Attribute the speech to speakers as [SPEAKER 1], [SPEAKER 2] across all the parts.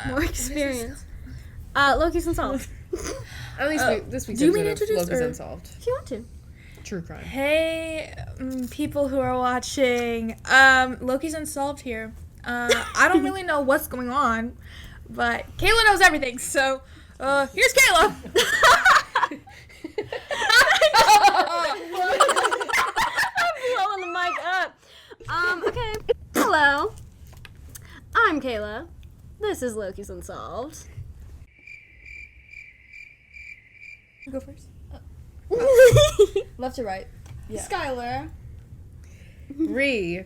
[SPEAKER 1] more experience. Loki's Unsolved.
[SPEAKER 2] At least this week's
[SPEAKER 3] do you mean
[SPEAKER 2] episode of
[SPEAKER 3] introduce
[SPEAKER 2] Loki's
[SPEAKER 3] or-
[SPEAKER 2] Unsolved.
[SPEAKER 1] If you want to.
[SPEAKER 2] True crime.
[SPEAKER 3] Hey, people who are watching. Loki's Unsolved here. I don't really know what's going on, but Kayla knows everything, so here's Kayla.
[SPEAKER 1] Blowing the mic up. Okay. Hello. I'm Kayla. This is Loki's Unsolved.
[SPEAKER 3] Go first.
[SPEAKER 4] Left to right.
[SPEAKER 2] Yeah.
[SPEAKER 4] Skylar.
[SPEAKER 2] Ree.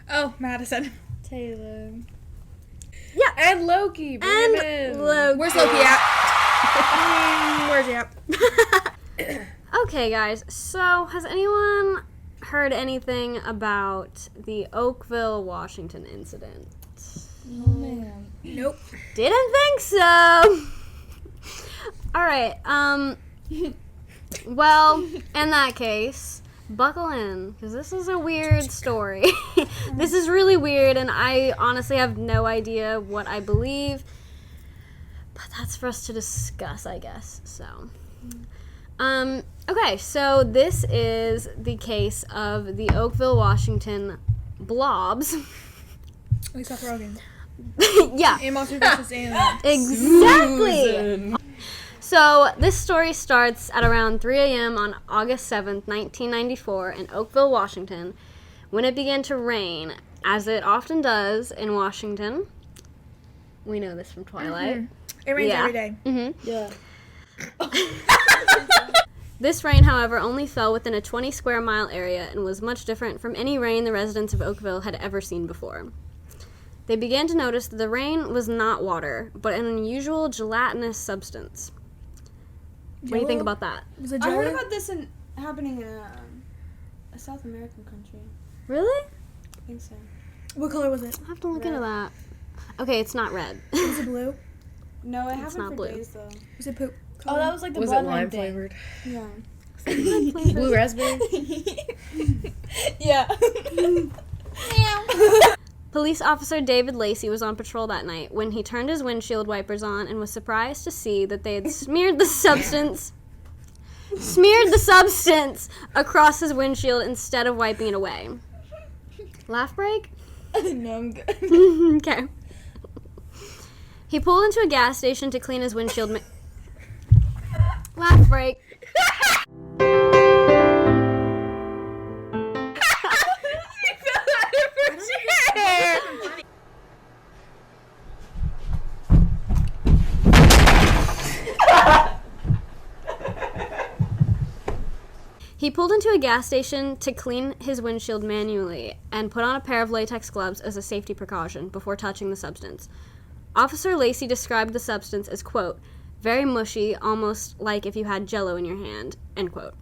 [SPEAKER 3] Oh, Madison.
[SPEAKER 4] Taylor.
[SPEAKER 1] Yeah.
[SPEAKER 2] And Loki. Bring him in.
[SPEAKER 1] And Loki.
[SPEAKER 3] Where's Loki at? Where's he at?
[SPEAKER 1] Okay, guys. So, has anyone heard anything about the Oakville, Washington incident?
[SPEAKER 4] Oh, man.
[SPEAKER 3] Nope.
[SPEAKER 1] Didn't think so. All right. Well, in that case, buckle in, because this is a weird story. This is really weird, and I honestly have no idea what I believe. But that's for us to discuss, I guess. So, okay. So this is the case of the Oakville, Washington Blobs.
[SPEAKER 3] Like Seth Rogen.
[SPEAKER 1] Yeah.
[SPEAKER 3] In Monster vs. Aliens.
[SPEAKER 1] Exactly.
[SPEAKER 2] Susan.
[SPEAKER 1] So, this story starts at around 3 a.m. on August 7th, 1994, in Oakville, Washington, when it began to rain, as it often does in Washington. We know this from Twilight.
[SPEAKER 3] It rains
[SPEAKER 1] Yeah.
[SPEAKER 3] every day.
[SPEAKER 1] Mm-hmm.
[SPEAKER 4] Yeah.
[SPEAKER 1] This rain, however, only fell within a 20 square mile area and was much different from any rain the residents of Oakville had ever seen before. They began to notice that the rain was not water, but an unusual gelatinous substance. What do you think about that?
[SPEAKER 3] Was it
[SPEAKER 4] I heard
[SPEAKER 3] Jello?
[SPEAKER 4] about this happening in a South American country.
[SPEAKER 1] Really?
[SPEAKER 4] I think so.
[SPEAKER 3] What color was it?
[SPEAKER 1] I'll have to look
[SPEAKER 4] Red.
[SPEAKER 1] into that. Okay, it's not red.
[SPEAKER 3] Was it blue?
[SPEAKER 4] No, it happened
[SPEAKER 1] not
[SPEAKER 4] for
[SPEAKER 1] blue.
[SPEAKER 4] days though.
[SPEAKER 3] Was it poop?
[SPEAKER 4] Oh, that was like the
[SPEAKER 2] Was it
[SPEAKER 4] blood
[SPEAKER 2] lime
[SPEAKER 4] thing.
[SPEAKER 2] flavored?
[SPEAKER 4] Yeah.
[SPEAKER 2] Blue raspberry?
[SPEAKER 4] Yeah.
[SPEAKER 1] Police officer David Lacey was on patrol that night when he turned his windshield wipers on and was surprised to see that they had smeared the substance across his windshield instead of wiping it away. Laugh break?
[SPEAKER 4] No, I'm good.
[SPEAKER 1] Okay. He pulled into a gas station to clean his windshield. Laugh break. He pulled into a gas station to clean his windshield manually and put on a pair of latex gloves as a safety precaution before touching the substance. Officer Lacey described the substance as, quote, very mushy, almost like if you had Jell-O in your hand, end quote.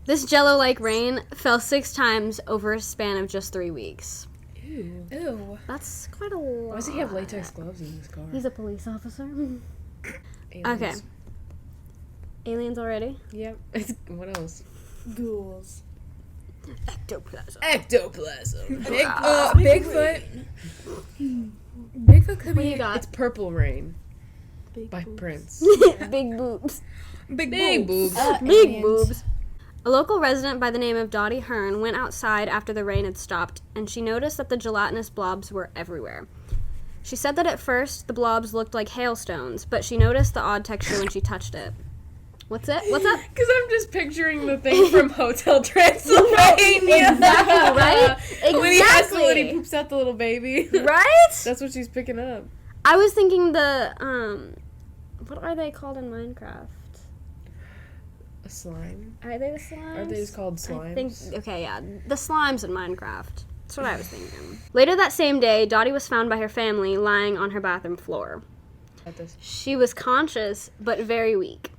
[SPEAKER 1] This Jell-O-like rain fell 6 times over a span of just 3 weeks.
[SPEAKER 2] Ew.
[SPEAKER 3] Ew.
[SPEAKER 1] That's quite a lot.
[SPEAKER 2] Why does he have latex gloves in his car?
[SPEAKER 1] He's a police officer.
[SPEAKER 2] Aliens.
[SPEAKER 1] Okay. Aliens already?
[SPEAKER 2] Yep. What else?
[SPEAKER 4] Ghouls.
[SPEAKER 1] Ectoplasm.
[SPEAKER 2] Ectoplasm.
[SPEAKER 3] Bigfoot. Bigfoot could
[SPEAKER 1] What do
[SPEAKER 3] be
[SPEAKER 1] you got?
[SPEAKER 2] It's Purple Rain
[SPEAKER 4] Big
[SPEAKER 2] by
[SPEAKER 4] boobs.
[SPEAKER 2] Prince.
[SPEAKER 1] Big boobs.
[SPEAKER 3] big
[SPEAKER 2] Big
[SPEAKER 3] boobs.
[SPEAKER 2] boobs.
[SPEAKER 1] Big
[SPEAKER 4] Aliens.
[SPEAKER 1] boobs. A local resident by the name of Dottie Hearn went outside after the rain had stopped, and she noticed that the gelatinous blobs were everywhere. She said that at first the blobs looked like hailstones, but she noticed the odd texture when she touched it. What's it? What's up?
[SPEAKER 2] Because I'm just picturing the thing from Hotel Transylvania.
[SPEAKER 1] Exactly, right? Exactly.
[SPEAKER 2] When he poops out the little baby.
[SPEAKER 1] Right?
[SPEAKER 2] That's what she's picking up.
[SPEAKER 1] I was thinking the, what are they called in Minecraft?
[SPEAKER 2] A slime.
[SPEAKER 1] Are they the slimes?
[SPEAKER 2] Are they just called slimes?
[SPEAKER 1] I think, okay, yeah. The slimes in Minecraft. That's what I was thinking. Later that same day, Dottie was found by her family lying on her bathroom floor.
[SPEAKER 2] At this.
[SPEAKER 1] She was conscious, but very weak.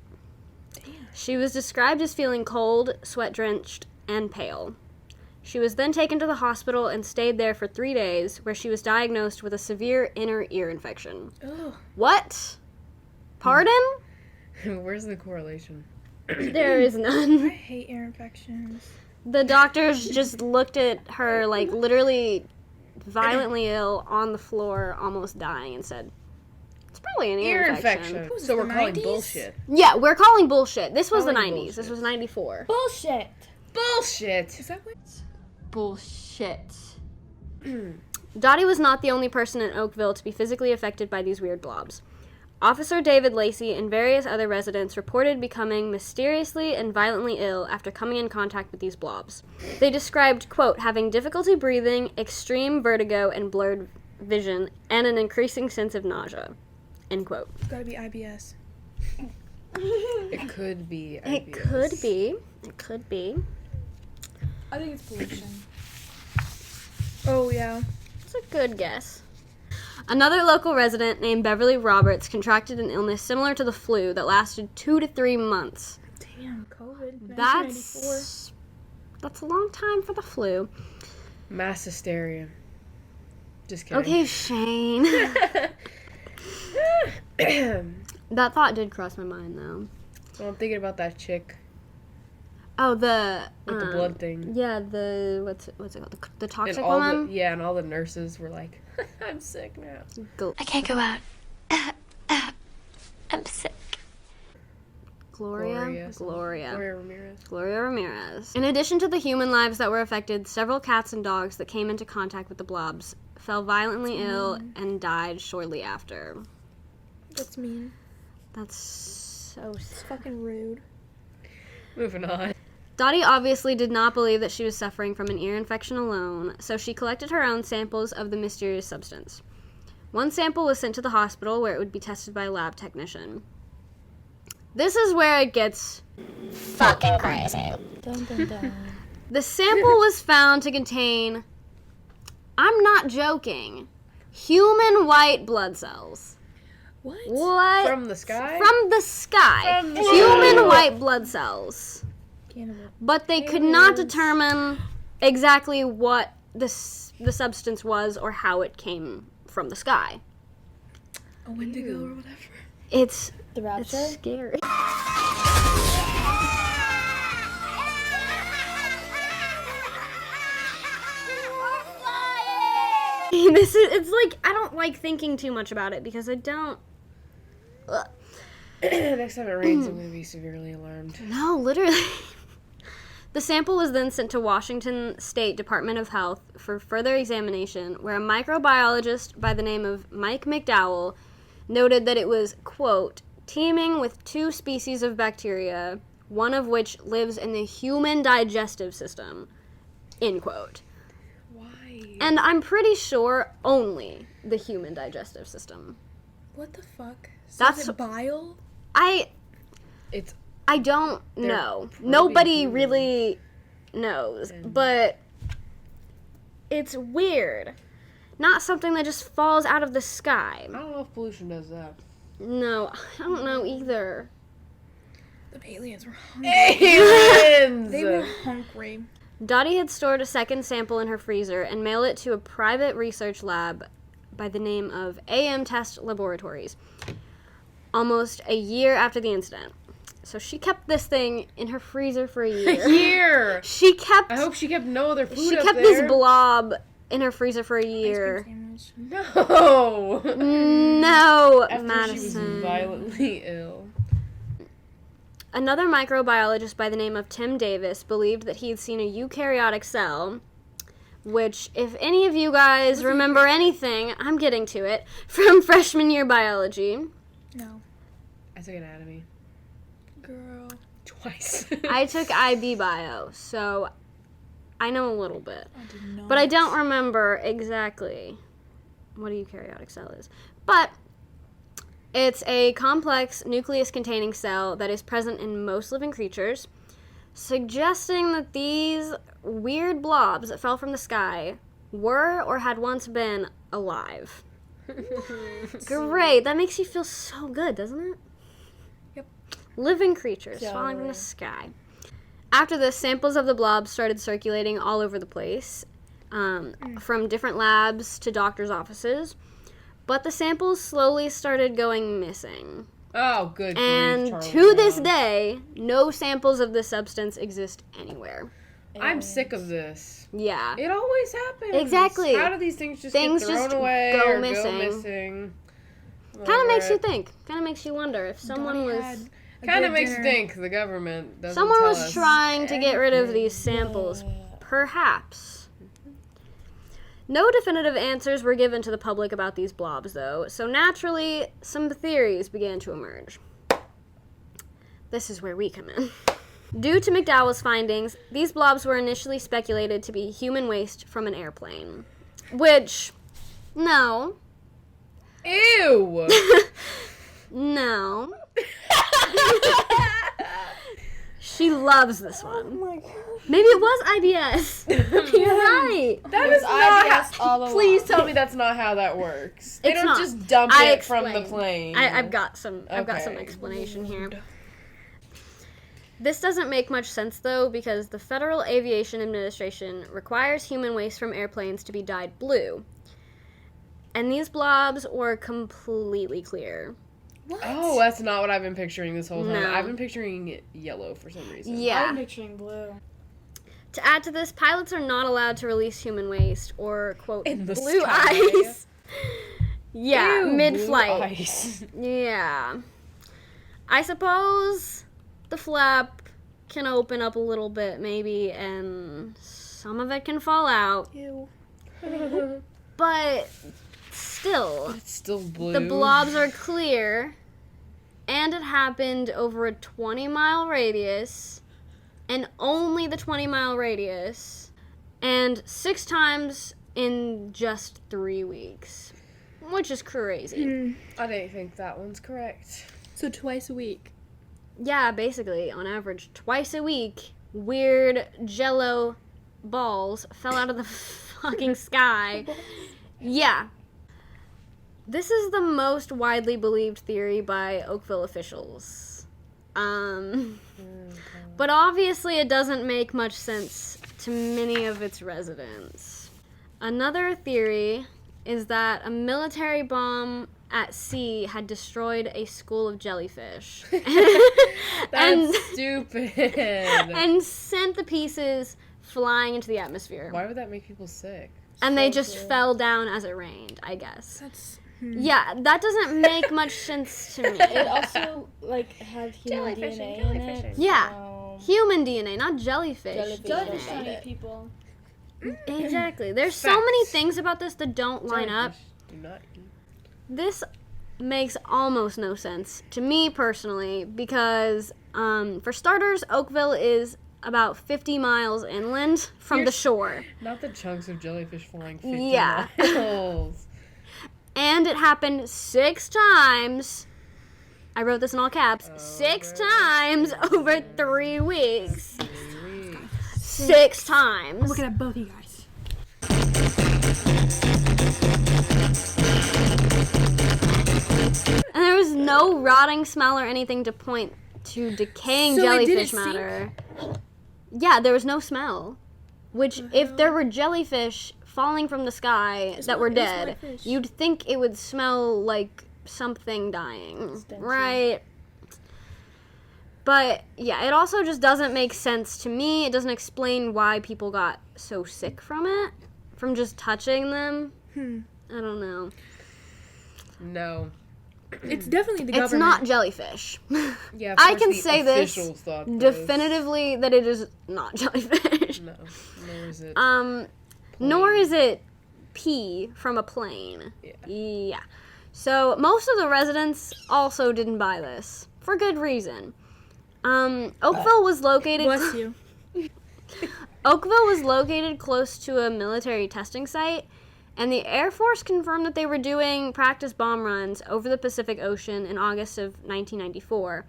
[SPEAKER 1] She was described as feeling cold, sweat-drenched, and pale. She was then taken to the hospital and stayed there for 3 days, where she was diagnosed with a severe inner ear infection.
[SPEAKER 3] Ugh.
[SPEAKER 1] What? Pardon?
[SPEAKER 2] Where's the correlation?
[SPEAKER 1] There is
[SPEAKER 3] I
[SPEAKER 1] none.
[SPEAKER 3] hate ear infections.
[SPEAKER 1] The doctors just looked at her, like, literally violently ill on the floor, almost dying, and said, it's probably an ear infection.
[SPEAKER 2] So we're
[SPEAKER 3] the
[SPEAKER 2] calling
[SPEAKER 3] 90s?
[SPEAKER 2] bullshit.
[SPEAKER 1] Yeah, we're calling bullshit. This was the
[SPEAKER 2] Calling
[SPEAKER 1] 90s. This
[SPEAKER 2] bullshit.
[SPEAKER 1] was 94.
[SPEAKER 4] Bullshit.
[SPEAKER 2] Bullshit.
[SPEAKER 3] Is that what?
[SPEAKER 4] Bullshit.
[SPEAKER 1] Dottie was not the only person in Oakville to be physically affected by these weird blobs. Officer David Lacey and various other residents reported becoming mysteriously and violently ill after coming in contact with these blobs. They described, quote, having difficulty breathing, extreme vertigo and blurred vision, and an increasing sense of nausea, end quote.
[SPEAKER 3] It's gotta be IBS.
[SPEAKER 2] It could be.
[SPEAKER 1] It could be. It could be.
[SPEAKER 3] I think it's pollution. Oh, yeah.
[SPEAKER 1] It's a good guess. Another local resident named Beverly Roberts contracted an illness similar to the flu that lasted 2 to 3 months.
[SPEAKER 3] Damn, COVID. 1994.
[SPEAKER 1] That's a long time for the flu.
[SPEAKER 2] Mass hysteria. Just kidding.
[SPEAKER 1] Okay, Shane. That thought did cross my mind, though.
[SPEAKER 2] Well, I'm thinking about that chick
[SPEAKER 1] Oh, the
[SPEAKER 2] with the blood thing.
[SPEAKER 1] Yeah, the what's it called? The toxic
[SPEAKER 2] And all
[SPEAKER 1] woman.
[SPEAKER 2] and all the nurses were like, "I'm sick now."
[SPEAKER 5] I can't go out. I'm sick.
[SPEAKER 1] Gloria
[SPEAKER 2] Ramirez.
[SPEAKER 1] Ramirez. In addition to the human lives that were affected, several cats and dogs that came into contact with the blobs fell violently ill and died shortly after.
[SPEAKER 3] That's mean.
[SPEAKER 1] That's so
[SPEAKER 3] It's fucking rude.
[SPEAKER 2] Moving on.
[SPEAKER 1] Dottie obviously did not believe that she was suffering from an ear infection alone, so she collected her own samples of the mysterious substance. One sample was sent to the hospital where it would be tested by a lab technician. This is where it gets fucking crazy.
[SPEAKER 4] Dun, dun, dun.
[SPEAKER 1] The sample was found to contain, I'm not joking, human white blood cells.
[SPEAKER 3] What?
[SPEAKER 1] What?
[SPEAKER 2] From the sky?
[SPEAKER 1] From the sky.
[SPEAKER 2] From the
[SPEAKER 1] Human
[SPEAKER 2] sky.
[SPEAKER 1] white blood cells.
[SPEAKER 3] Cannibal.
[SPEAKER 1] But they could not determine exactly what the substance was or how it came from the sky.
[SPEAKER 3] A Wendigo or whatever.
[SPEAKER 1] It's
[SPEAKER 4] The rapture?
[SPEAKER 1] scary. It's like, I don't like thinking too much about it because I don't. Ugh.
[SPEAKER 2] Next time it rains, I'm going to be severely alarmed.
[SPEAKER 1] No, literally. The sample was then sent to Washington State Department of Health for further examination, where a microbiologist by the name of Mike McDowell noted that it was, quote, teeming with 2 species of bacteria, one of which lives in the human digestive system, end quote.
[SPEAKER 2] Why?
[SPEAKER 1] And I'm pretty sure only the human digestive system.
[SPEAKER 3] What the fuck? So
[SPEAKER 1] That's-
[SPEAKER 3] is it bile?
[SPEAKER 2] It's
[SPEAKER 1] I don't
[SPEAKER 2] They're
[SPEAKER 1] know.
[SPEAKER 2] probably
[SPEAKER 1] Nobody
[SPEAKER 2] humans.
[SPEAKER 1] really knows, but it's weird. Not something that just falls out of the sky.
[SPEAKER 2] I don't know if pollution does that.
[SPEAKER 1] No, I don't know either.
[SPEAKER 3] The aliens were hungry.
[SPEAKER 2] Aliens!
[SPEAKER 3] They were hungry.
[SPEAKER 1] Dottie had stored a second sample in her freezer and mailed it to a private research lab by the name of AM Test Laboratories almost a year after the incident. So she kept this thing in her freezer for a year.
[SPEAKER 2] Here.
[SPEAKER 1] She kept
[SPEAKER 2] I hope she kept no other food
[SPEAKER 1] she
[SPEAKER 2] up
[SPEAKER 1] kept
[SPEAKER 2] there.
[SPEAKER 1] this blob in her freezer for a
[SPEAKER 3] Ice
[SPEAKER 1] year.
[SPEAKER 3] cream sandwich.
[SPEAKER 2] No.
[SPEAKER 1] No,
[SPEAKER 2] After
[SPEAKER 1] Madison.
[SPEAKER 2] she was violently ill.
[SPEAKER 1] Another microbiologist by the name of Tim Davis believed that he had seen a eukaryotic cell, which, if any of you guys remember anything, I'm getting to it, from freshman year biology.
[SPEAKER 3] No.
[SPEAKER 2] I took anatomy.
[SPEAKER 3] Girl.
[SPEAKER 2] Twice.
[SPEAKER 1] I took IB bio, so I know a little bit.
[SPEAKER 3] I did not.
[SPEAKER 1] But I don't remember exactly what a eukaryotic cell is. But it's a complex nucleus-containing cell that is present in most living creatures, suggesting that these weird blobs that fell from the sky were or had once been alive. Great. That makes you feel so good, doesn't it?
[SPEAKER 3] Yep.
[SPEAKER 1] Living creatures falling from the sky. After this, samples of the blobs started circulating all over the place, from different labs to doctors' offices. But the samples slowly started going missing.
[SPEAKER 2] Oh, good grief,
[SPEAKER 1] And
[SPEAKER 2] Charlie
[SPEAKER 1] to this
[SPEAKER 2] Brown.
[SPEAKER 1] day, no samples of this substance exist anywhere.
[SPEAKER 2] I'm sick of this.
[SPEAKER 1] Yeah.
[SPEAKER 2] It always happens.
[SPEAKER 1] Exactly.
[SPEAKER 2] How do these things just
[SPEAKER 1] Things
[SPEAKER 2] get thrown
[SPEAKER 1] just
[SPEAKER 2] away
[SPEAKER 1] go
[SPEAKER 2] or
[SPEAKER 1] missing.
[SPEAKER 2] go missing?
[SPEAKER 1] Kind of makes you think. Kind of makes you wonder if someone was...
[SPEAKER 2] Kind of makes you think the government doesn't
[SPEAKER 1] Someone
[SPEAKER 2] tell
[SPEAKER 1] was
[SPEAKER 2] us.
[SPEAKER 1] trying to get rid of these samples. Perhaps. No definitive answers were given to the public about these blobs, though, so naturally, some theories began to emerge. This is where we come in. Due to McDowell's findings, these blobs were initially speculated to be human waste from an airplane. Which, no.
[SPEAKER 2] Ew!
[SPEAKER 1] No. She loves this one.
[SPEAKER 4] Oh my god.
[SPEAKER 1] Maybe it was IBS. You're right.
[SPEAKER 2] That
[SPEAKER 4] It
[SPEAKER 2] is
[SPEAKER 4] was
[SPEAKER 2] not
[SPEAKER 4] IBS all along.
[SPEAKER 2] Please tell me that's not how that works. They
[SPEAKER 1] It's
[SPEAKER 2] don't
[SPEAKER 1] not.
[SPEAKER 2] just dump
[SPEAKER 1] I
[SPEAKER 2] it from the
[SPEAKER 1] explained.
[SPEAKER 2] plane.
[SPEAKER 1] I've got some
[SPEAKER 2] Okay.
[SPEAKER 1] explanation here. This doesn't make much sense though, because the Federal Aviation Administration requires human waste from airplanes to be dyed blue. And these blobs were completely clear.
[SPEAKER 2] Oh, that's not what I've been picturing this whole time.
[SPEAKER 1] No.
[SPEAKER 2] I've been picturing yellow for some reason.
[SPEAKER 1] Yeah.
[SPEAKER 4] I'm picturing blue.
[SPEAKER 1] To add to this, pilots are not allowed to release human waste or, quote,
[SPEAKER 2] In the
[SPEAKER 1] blue
[SPEAKER 2] sky.
[SPEAKER 1] ice. Yeah,
[SPEAKER 2] Ew,
[SPEAKER 1] mid-flight.
[SPEAKER 2] blue ice.
[SPEAKER 1] Yeah. I suppose the flap can open up a little bit, maybe, and some of it can fall out.
[SPEAKER 4] Ew.
[SPEAKER 1] But still,
[SPEAKER 2] It's still blue.
[SPEAKER 1] the blobs are clear, and it happened over a 20-mile radius, and only the 20-mile radius, and 6 times in just 3 weeks, which is crazy.
[SPEAKER 2] I didn't think that one's correct.
[SPEAKER 4] So twice a week.
[SPEAKER 1] Yeah, basically, on average, twice a week, weird jello balls fell out of the fucking sky. Yeah. This is the most widely believed theory by Oakville officials. But obviously it doesn't make much sense to many of its residents. Another theory is that a military bomb at sea had destroyed a school of jellyfish.
[SPEAKER 2] That's stupid.
[SPEAKER 1] and sent the pieces flying into the atmosphere.
[SPEAKER 2] Why would that make people sick?
[SPEAKER 1] And they just fell down as it rained, I guess.
[SPEAKER 3] That's
[SPEAKER 1] Yeah, that doesn't make much sense to me.
[SPEAKER 4] It also like had human DNA in it.
[SPEAKER 1] Yeah, human DNA, not jellyfish.
[SPEAKER 4] Jellyfish
[SPEAKER 1] DNA.
[SPEAKER 4] don't eat people.
[SPEAKER 1] Exactly. There's so
[SPEAKER 2] Facts.
[SPEAKER 1] many things about this that don't line up.
[SPEAKER 2] Jellyfish do not eat.
[SPEAKER 1] This makes almost no sense to me personally because, for starters, Oakville is about 50 miles inland from the shore.
[SPEAKER 2] Not the chunks of jellyfish flying 50
[SPEAKER 1] Yeah.
[SPEAKER 2] miles.
[SPEAKER 1] And it happened 6 times. I wrote this in all caps. 6 times over 3 weeks.
[SPEAKER 2] 3 weeks.
[SPEAKER 1] 6 times.
[SPEAKER 3] looking at both you guys.
[SPEAKER 1] And there was no rotting smell or anything to point to decaying
[SPEAKER 3] So it didn't
[SPEAKER 1] jellyfish matter. Yeah, there was no smell. Which, if there were jellyfish falling from the sky that were dead,
[SPEAKER 4] like fish.
[SPEAKER 1] you'd think it would smell like something dying.
[SPEAKER 4] Stenchy.
[SPEAKER 1] Right? But, yeah, it also just doesn't make sense to me. It doesn't explain why people got so sick from it, from just touching them. I don't know.
[SPEAKER 2] No.
[SPEAKER 3] It's definitely the
[SPEAKER 1] It's
[SPEAKER 3] government.
[SPEAKER 1] not jellyfish.
[SPEAKER 2] Yeah, of
[SPEAKER 1] I
[SPEAKER 2] course
[SPEAKER 1] can
[SPEAKER 2] the
[SPEAKER 1] say this
[SPEAKER 2] officials thought this.
[SPEAKER 1] definitively that it is not jellyfish.
[SPEAKER 2] No, nor is it.
[SPEAKER 1] Nor is it pee from a plane. Yeah. So most of the residents also didn't buy this for good reason. Oakville was located.
[SPEAKER 3] Bless you.
[SPEAKER 1] Oakville was located close to a military testing site, and the Air Force confirmed that they were doing practice bomb runs over the Pacific Ocean in August of 1994.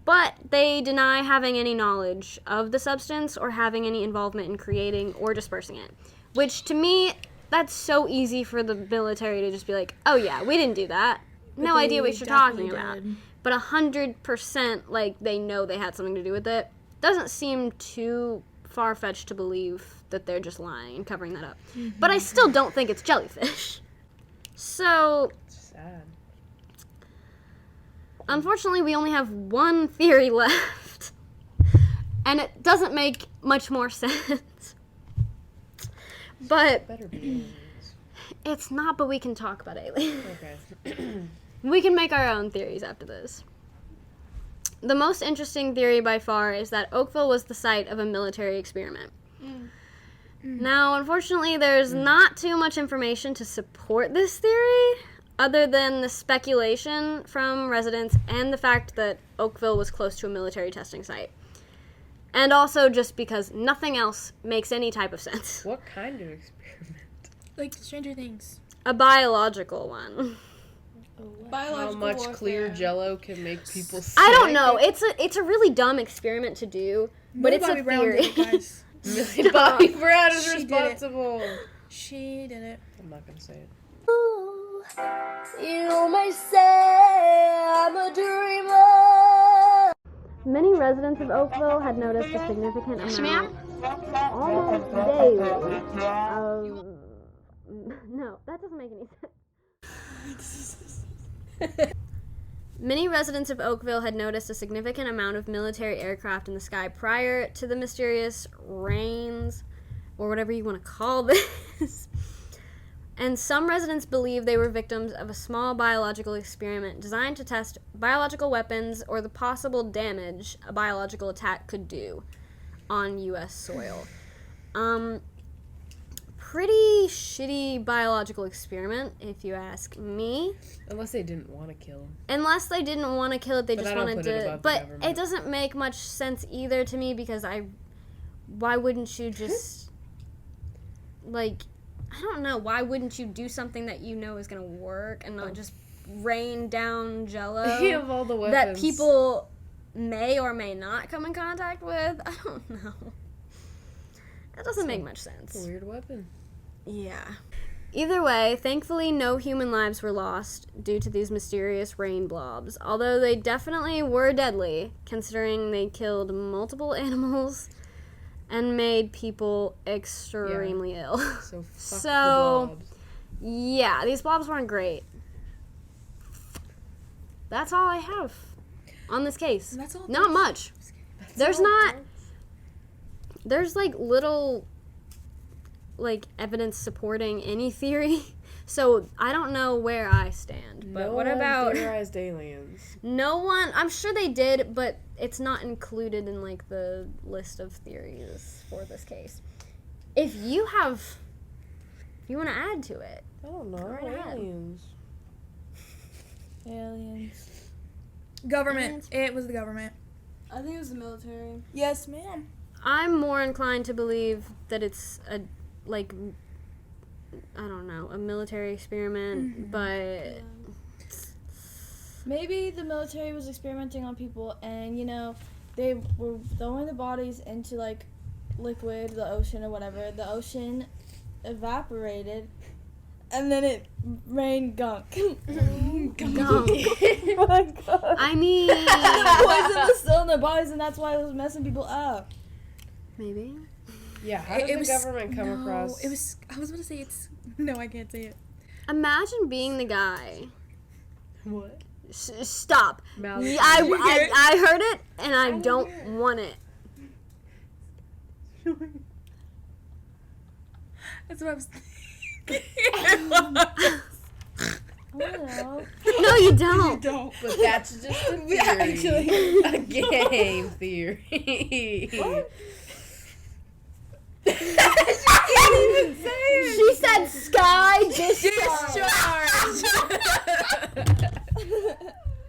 [SPEAKER 1] But they deny having any knowledge of the substance or having any involvement in creating or dispersing it. Which, to me, that's so easy for the military to just be like, oh yeah, we didn't do that. No idea what you're talking about. But 100%, like, they know they had something to do with it. Doesn't seem too far-fetched to believe that they're just lying and covering that up. But I still don't think it's jellyfish. So,
[SPEAKER 2] Sad.
[SPEAKER 1] unfortunately, we only have one theory left. And it doesn't make much more sense. But
[SPEAKER 2] Better be aliens.
[SPEAKER 1] it's not, but we can talk about aliens.
[SPEAKER 2] Okay.
[SPEAKER 1] We can make our own theories after this. The most interesting theory by far is that Oakville was the site of a military experiment. Now, unfortunately, there's not too much information to support this theory, other than the speculation from residents and the fact that Oakville was close to a military testing site. And also just because nothing else makes any type of sense.
[SPEAKER 2] What kind of experiment?
[SPEAKER 3] Like Stranger Things.
[SPEAKER 1] A biological one.
[SPEAKER 2] How much clear Jello can make people sick?
[SPEAKER 1] I don't know. It's a really dumb experiment to do, but it's a
[SPEAKER 3] Bobby Brown did
[SPEAKER 1] theory.
[SPEAKER 3] it, guys.
[SPEAKER 2] Millie Bobby Brown is
[SPEAKER 3] She did it.
[SPEAKER 2] responsible.
[SPEAKER 3] She did it.
[SPEAKER 2] I'm not gonna say it.
[SPEAKER 5] You may say I'm a dreamer.
[SPEAKER 1] Many residents of Oakville had noticed a significant amount, almost daily, of... No, that doesn't make any sense. Many residents of Oakville had noticed a significant amount of military aircraft in the sky prior to the mysterious rains, or whatever you want to call this. And some residents believe they were victims of a small biological experiment designed to test biological weapons or the possible damage a biological attack could do on U.S. soil. Pretty shitty biological experiment, if you ask me.
[SPEAKER 2] Unless they didn't want to kill him.
[SPEAKER 1] Unless they didn't want to kill it, they
[SPEAKER 2] But
[SPEAKER 1] just
[SPEAKER 2] I don't
[SPEAKER 1] wanted
[SPEAKER 2] put it
[SPEAKER 1] to.
[SPEAKER 2] above the
[SPEAKER 1] But
[SPEAKER 2] government.
[SPEAKER 1] it doesn't make much sense either to me because why wouldn't you just like, I don't know, why wouldn't you do something that you know is gonna work and not just rain down Jello
[SPEAKER 2] Of all the weapons.
[SPEAKER 1] that people may or may not come in contact with? I don't know. That doesn't make much sense.
[SPEAKER 2] It's a weird weapon.
[SPEAKER 1] Yeah. Either way, thankfully no human lives were lost due to these mysterious rain blobs, although they definitely were deadly, considering they killed multiple animals and made people extremely ill.
[SPEAKER 2] So fuck
[SPEAKER 1] So-
[SPEAKER 2] the blobs.
[SPEAKER 1] Yeah, these blobs weren't great. That's all I have on this case.
[SPEAKER 3] And that's all.
[SPEAKER 1] Not much. There's like little like evidence supporting any theory. So I don't know where I stand. But
[SPEAKER 2] No
[SPEAKER 1] what
[SPEAKER 2] one
[SPEAKER 1] about
[SPEAKER 2] theorized aliens?
[SPEAKER 1] no one? I'm sure they did, but it's not included in like the list of theories for this case. If you want to add to it.
[SPEAKER 2] I don't know.
[SPEAKER 1] right ahead.
[SPEAKER 2] Aliens.
[SPEAKER 4] Aliens.
[SPEAKER 3] Government. It was the government.
[SPEAKER 4] I think it was the military.
[SPEAKER 3] Yes, ma'am.
[SPEAKER 1] I'm more inclined to believe that it's a a military experiment, but
[SPEAKER 4] Maybe the military was experimenting on people, and they were throwing the bodies into like liquid, the ocean or whatever. The ocean evaporated, and then it rained gunk.
[SPEAKER 1] gunk.
[SPEAKER 4] Oh my god!
[SPEAKER 1] I mean,
[SPEAKER 4] Poison was still in their bodies, and that's why it was messing people up.
[SPEAKER 1] maybe.
[SPEAKER 2] Yeah, how did the government come across?
[SPEAKER 3] It was. I was going to say it's. No, I can't say it.
[SPEAKER 1] Imagine being the guy.
[SPEAKER 2] What?
[SPEAKER 1] Stop.
[SPEAKER 2] Malnutrition.
[SPEAKER 1] I heard it, and I don't want it.
[SPEAKER 3] That's what I was thinking.
[SPEAKER 4] I don't know.
[SPEAKER 1] No, you don't.
[SPEAKER 3] Don't.
[SPEAKER 2] But that's just a theory.
[SPEAKER 3] Actually.
[SPEAKER 2] A game theory. She can't even say it.
[SPEAKER 1] She said sky discharge.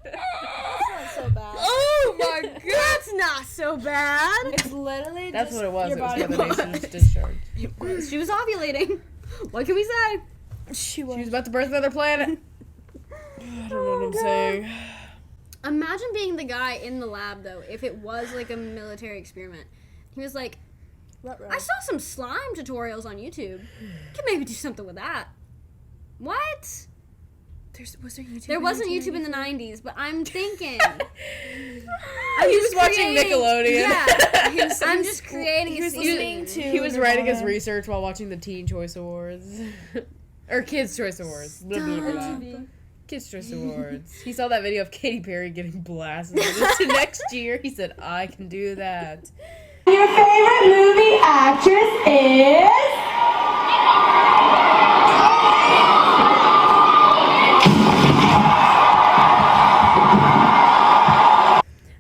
[SPEAKER 4] That's not so bad.
[SPEAKER 3] Oh my god.
[SPEAKER 1] That's not so bad.
[SPEAKER 4] It's literally
[SPEAKER 2] That's
[SPEAKER 4] just
[SPEAKER 2] what it was.
[SPEAKER 4] your
[SPEAKER 2] It was
[SPEAKER 4] body.
[SPEAKER 2] feminist discharge.
[SPEAKER 1] She was ovulating. What can we say?
[SPEAKER 3] She was.
[SPEAKER 2] She was about to birth another planet. I don't know what I'm saying.
[SPEAKER 1] Imagine being the guy in the lab, though, if it was like a military experiment. He was like, I saw some slime tutorials on YouTube. Can maybe do something with that. What?
[SPEAKER 3] Was there YouTube?
[SPEAKER 1] There
[SPEAKER 3] in
[SPEAKER 1] wasn't
[SPEAKER 3] 1990?
[SPEAKER 1] YouTube in the 90s, but I'm thinking.
[SPEAKER 2] He was watching
[SPEAKER 1] creating-
[SPEAKER 2] Nickelodeon.
[SPEAKER 1] Yeah. I'm just creating a
[SPEAKER 3] listening
[SPEAKER 1] scene.
[SPEAKER 3] to-
[SPEAKER 2] He was writing his research while watching the Teen Choice Awards. Or Kids Choice Awards. Blah, blah, blah.
[SPEAKER 4] MTV.
[SPEAKER 2] Kids Choice Awards. He saw that video of Katy Perry getting blasted. And the next year, he said, I can do that.
[SPEAKER 5] Your favorite movie actress is?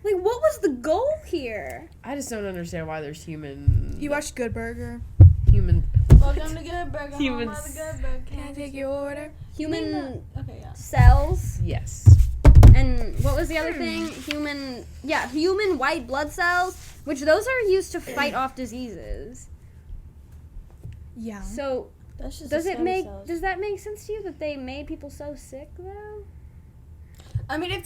[SPEAKER 1] Like, what was the goal here?
[SPEAKER 2] I just don't understand why there's human.
[SPEAKER 3] You watched Good Burger.
[SPEAKER 2] Human.
[SPEAKER 4] Welcome to Good Burger.
[SPEAKER 2] Humans.
[SPEAKER 4] Home of the Good Burger.
[SPEAKER 3] Can I take your order?
[SPEAKER 1] Human
[SPEAKER 4] Okay, yeah.
[SPEAKER 1] cells.
[SPEAKER 2] Yes.
[SPEAKER 1] And what was the other thing? Human white blood cells, which those are used to fight off diseases.
[SPEAKER 3] Yeah.
[SPEAKER 1] So
[SPEAKER 4] That's just
[SPEAKER 1] does
[SPEAKER 4] the
[SPEAKER 1] it
[SPEAKER 4] stem
[SPEAKER 1] make
[SPEAKER 4] cells.
[SPEAKER 1] does that make sense to you that they made people so sick though?
[SPEAKER 4] I mean, if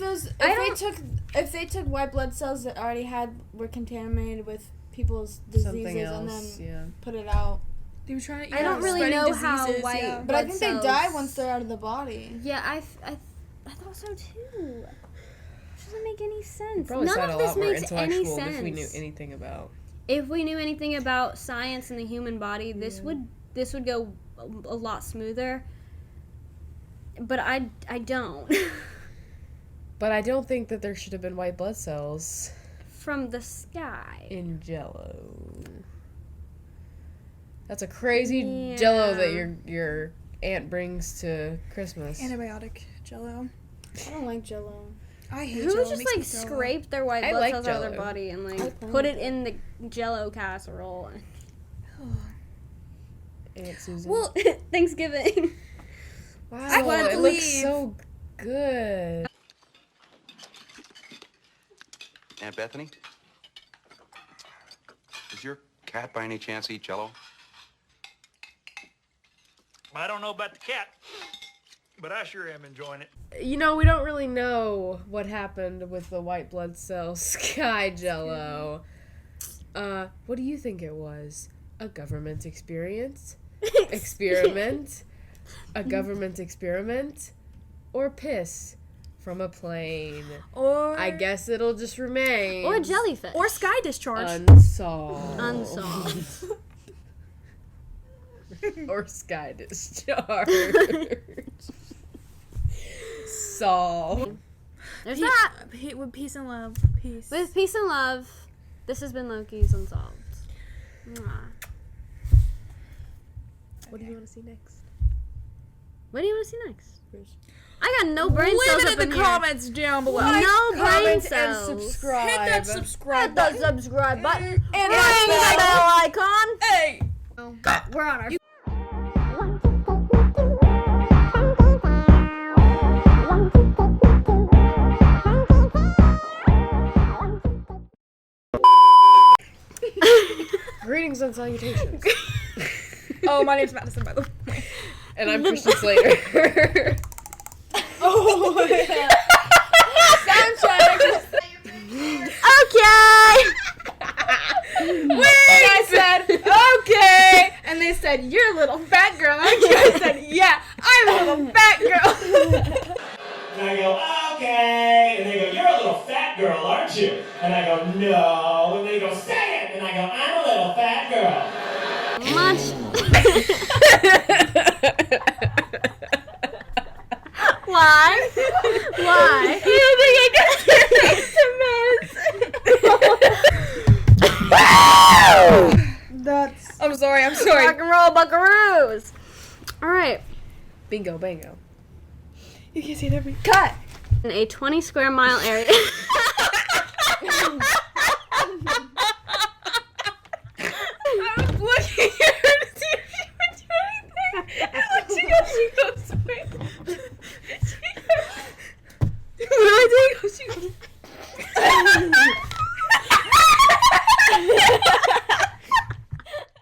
[SPEAKER 4] they took white blood cells that already were contaminated with people's diseases
[SPEAKER 2] Something
[SPEAKER 4] and
[SPEAKER 2] else.
[SPEAKER 4] then
[SPEAKER 2] Yeah.
[SPEAKER 4] put it out.
[SPEAKER 3] They were trying to.
[SPEAKER 1] I don't really know how white
[SPEAKER 3] Yeah.
[SPEAKER 4] But I
[SPEAKER 1] blood
[SPEAKER 4] think they
[SPEAKER 1] cells-
[SPEAKER 4] die once they're out of the body.
[SPEAKER 1] Yeah, I thought so too. Doesn't make any sense.
[SPEAKER 2] Probably
[SPEAKER 1] None
[SPEAKER 2] sound
[SPEAKER 1] of
[SPEAKER 2] a
[SPEAKER 1] this
[SPEAKER 2] lot more
[SPEAKER 1] makes any
[SPEAKER 2] intellectual
[SPEAKER 1] sense.
[SPEAKER 2] if we knew anything about.
[SPEAKER 1] If we knew anything about science and the human body, this would go a lot smoother. But I don't.
[SPEAKER 2] But I don't think that there should have been white blood cells
[SPEAKER 1] From the sky.
[SPEAKER 2] in Jello. That's a crazy
[SPEAKER 1] Yeah.
[SPEAKER 2] Jello that your aunt brings to Christmas.
[SPEAKER 3] Antibiotic Jello.
[SPEAKER 4] I don't like Jello.
[SPEAKER 3] I hate
[SPEAKER 1] Who
[SPEAKER 3] Jello.
[SPEAKER 1] just
[SPEAKER 3] Makes me
[SPEAKER 1] like
[SPEAKER 3] throw up.
[SPEAKER 1] scrape their white
[SPEAKER 2] I
[SPEAKER 1] blood
[SPEAKER 2] like
[SPEAKER 1] cells out of their
[SPEAKER 2] Jell-O.
[SPEAKER 1] body and
[SPEAKER 4] I
[SPEAKER 1] like
[SPEAKER 4] love
[SPEAKER 1] put
[SPEAKER 4] it.
[SPEAKER 1] it in the Jello casserole?
[SPEAKER 2] Aunt Susan.
[SPEAKER 1] Well, Thanksgiving.
[SPEAKER 2] wow,
[SPEAKER 3] I can't
[SPEAKER 2] it looks
[SPEAKER 3] believe-
[SPEAKER 2] so good.
[SPEAKER 6] Aunt Bethany? Does your cat by any chance eat Jello?
[SPEAKER 7] I don't know about the cat, but I sure am enjoying it.
[SPEAKER 2] You know, we don't really know what happened with the white blood cell sky Jello. What do you think it was? A government experience? Experiment? A government experiment? Or piss from a plane?
[SPEAKER 3] Or
[SPEAKER 2] I guess it'll just remain
[SPEAKER 1] Or jellyfish.
[SPEAKER 3] or sky discharge.
[SPEAKER 2] unsolved.
[SPEAKER 1] Unsolved.
[SPEAKER 2] Or sky discharge. Solved.
[SPEAKER 1] There's that.
[SPEAKER 3] With peace and love. Peace.
[SPEAKER 1] With peace and love, this has been Loki's Unsolved. Mwah.
[SPEAKER 2] What do you want to see next?
[SPEAKER 1] What do you want to see next? I got no brain cells
[SPEAKER 3] Leave
[SPEAKER 1] up
[SPEAKER 3] it in the
[SPEAKER 1] here.
[SPEAKER 3] comments down below.
[SPEAKER 1] No brain
[SPEAKER 2] Comment
[SPEAKER 1] cells.
[SPEAKER 2] and subscribe.
[SPEAKER 3] Hit that subscribe
[SPEAKER 1] Hit
[SPEAKER 3] button.
[SPEAKER 1] the subscribe button.
[SPEAKER 3] And
[SPEAKER 1] Ring
[SPEAKER 3] that
[SPEAKER 1] the bell icon.
[SPEAKER 3] Hey!
[SPEAKER 1] We're on our
[SPEAKER 2] Greetings and salutations.
[SPEAKER 3] Oh, my name's Madison, by the way.
[SPEAKER 2] And I'm Christian Slater.
[SPEAKER 3] Oh, yeah.
[SPEAKER 1] Okay.
[SPEAKER 3] I said, okay. And they said, you're a little fat girl, aren't you? I said, yeah, I'm a little fat girl.
[SPEAKER 8] And I go, okay. And they go, you're a little fat girl, aren't you? And I go, no. And they go, say it. And I go, I'm a little fat girl.
[SPEAKER 1] Much. Why? Why?
[SPEAKER 3] You think I got That's. I'm sorry.
[SPEAKER 1] Rock and roll buckaroos. All right.
[SPEAKER 2] Bingo, bango.
[SPEAKER 3] You can see it every.
[SPEAKER 1] Cut. In a 20 square mile area.
[SPEAKER 3] I was looking at her to see if she would do anything. And when she goes, wait. She goes, what do I do? She goes,